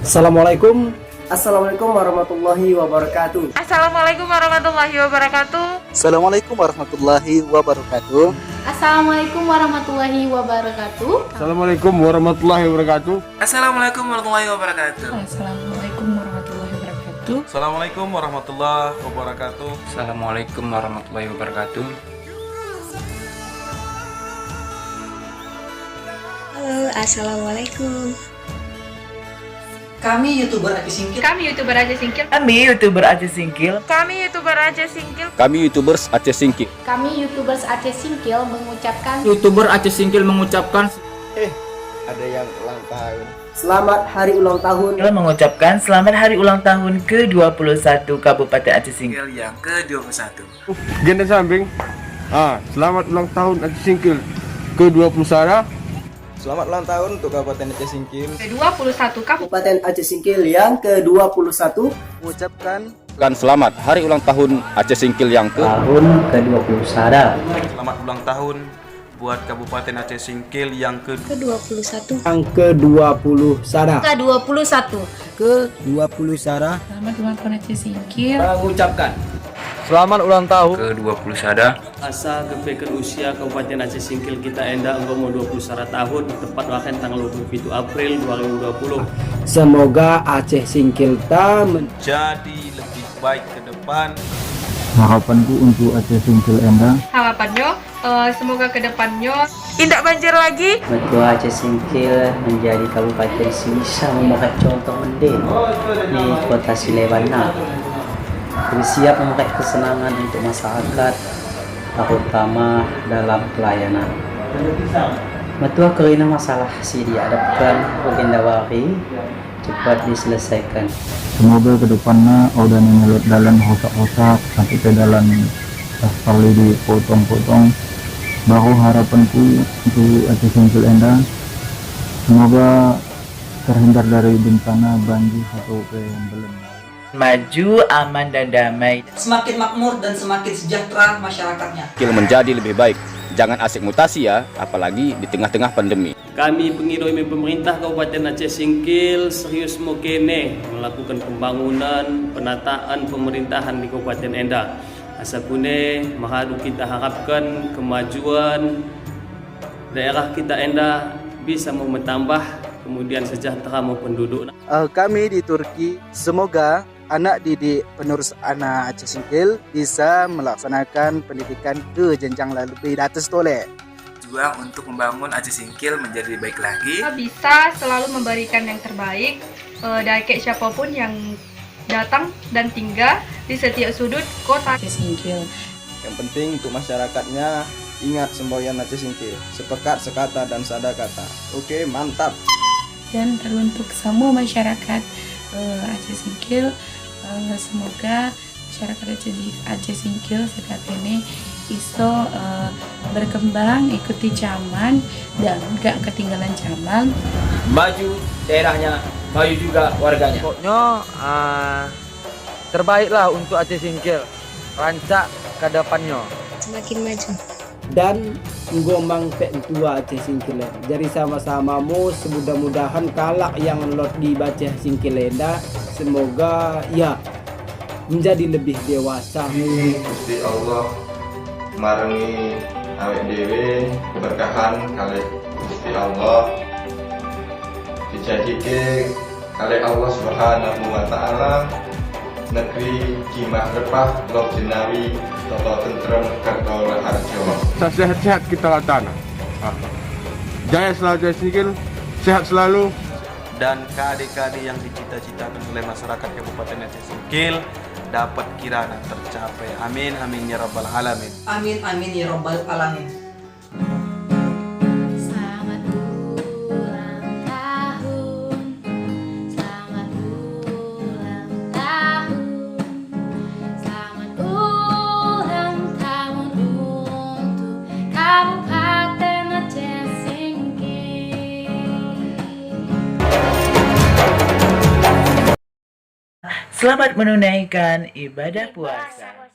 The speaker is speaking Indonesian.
Assalamualaikum. Assalamualaikum warahmatullahi wabarakatuh. Assalamualaikum warahmatullahi wabarakatuh. Assalamualaikum warahmatullahi wabarakatuh. Assalamualaikum warahmatullahi wabarakatuh. Assalamualaikum warahmatullahi wabarakatuh. Assalamualaikum warahmatullahi wabarakatuh. Assalamualaikum warahmatullahi wabarakatuh. Assalamualaikum warahmatullahi wabarakatuh. Assalamualaikum warahmatullahi wabarakatuh. Halo, assalamualaikum. Kami YouTuber Aceh Singkil. Kami YouTuber Aceh Singkil. Kami YouTuber Aceh Singkil. Kami YouTuber Aceh Singkil. Kami YouTubers Aceh Singkil. Kami YouTubers Aceh Singkil mengucapkan YouTuber Aceh Singkil mengucapkan Ada yang ulang tahun. Selamat hari ulang tahun. Kita mengucapkan selamat hari ulang tahun ke-21 Kabupaten Aceh Singkil. Yang ke-21. Genda samping. Selamat ulang tahun Aceh Singkil ke-21. Selamat ulang tahun untuk Kabupaten Aceh Singkil. Ke-21 Kabupaten Aceh Singkil yang ke-21. Mengucapkan selamat hari ulang tahun Aceh Singkil yang Tahun ke-21. Selamat ulang tahun buat Kabupaten Aceh Singkil yang Ke-21. Yang ke-20 Sada. Ke-21. Ke-20 Sada. Selamat ulang tahun Aceh Singkil. Mengucapkan selamat ulang tahun ke-20 sada. Asa kepekan usia Kabupaten Aceh Singkil kita enda umur 21 tahun tepat waktu tanggal 27 April 2020. semoga Aceh Singkil ta jadi lebih baik ke depan. Harapanku untuk Aceh Singkil Enda. harapannya semoga kedepannya tidak banjir lagi. Ketua Aceh Singkil menjadi kabupaten bisa memakai contoh mending di kota Silebana. Bersiap memakai kesenangan untuk masyarakat, terutama dalam pelayanan. Metua kerana masalah si dihadapkan agenda wari cepat diselesaikan. Semoga kedepannya udah nyelot dalam hotak-hotak sampai ke dalam sekali dipotong-potong. Baru harapanku untuk Aceh Singkil Enda, semoga terhindar dari bencana banjir atau belum. Maju, aman dan damai. Semakin makmur dan semakin sejahtera masyarakatnya. Singkil menjadi lebih baik. Jangan asik mutasi ya, apalagi di tengah-tengah pandemi. Kami pengiroi pemerintah Kabupaten Aceh Singkil serius mokene melakukan pembangunan penataan pemerintahan di Kabupaten Enda. Asapune mahadu kita harapkan kemajuan daerah kita Enda bisa mau bertambah kemudian sejahtera mau penduduk. Kami di Turki, semoga anak didik penerus anak Aceh Singkil bisa melaksanakan pendidikan ke jenjang lebih atas toleh. Juga untuk membangun Aceh Singkil menjadi lebih baik lagi. Kita bisa selalu memberikan yang terbaik dari siapapun yang datang dan tinggal di setiap sudut kota Aceh Singkil. Yang penting untuk masyarakatnya ingat semboyan Aceh Singkil, sepekat, sekata, dan sada kata. Oke, mantap. Dan teruntuk semua masyarakat Aceh Singkil, semoga masyarakat Aceh Singkil saat ini iso berkembang ikuti zaman dan gak ketinggalan zaman. Maju daerahnya, maju juga warganya. Pokoknya terbaiklah untuk Aceh Singkil, rancak ke depannya. Semakin maju. dan gombang tua Aceh Singkil. Jadi sama-sama mu semudah-mudahan kalak yang lot di Aceh Singkil Enda semoga ya menjadi lebih dewasa. Gusti Allah maringi awet dewe keberkahan kali Gusti Allah dijadike kali Allah Subhanahu wa taala negeri Jimah Repah Lok Jenawi Toto Tentrem Kertola Harjo. Sehat-sehat kita tanah. Jaya selalu Aceh Singkil, sehat selalu. Dan KD-KD yang dicita-citakan oleh masyarakat Kabupaten Aceh Singkil dapat kirana tercapai. Amin amin ya rabbal alamin. Amin amin ya rabbal alamin. Selamat ulang tahun, selamat ulang tahun, selamat ulang tahun untuk Kabupaten Aceh Singkil. Selamat menunaikan ibadah puasa.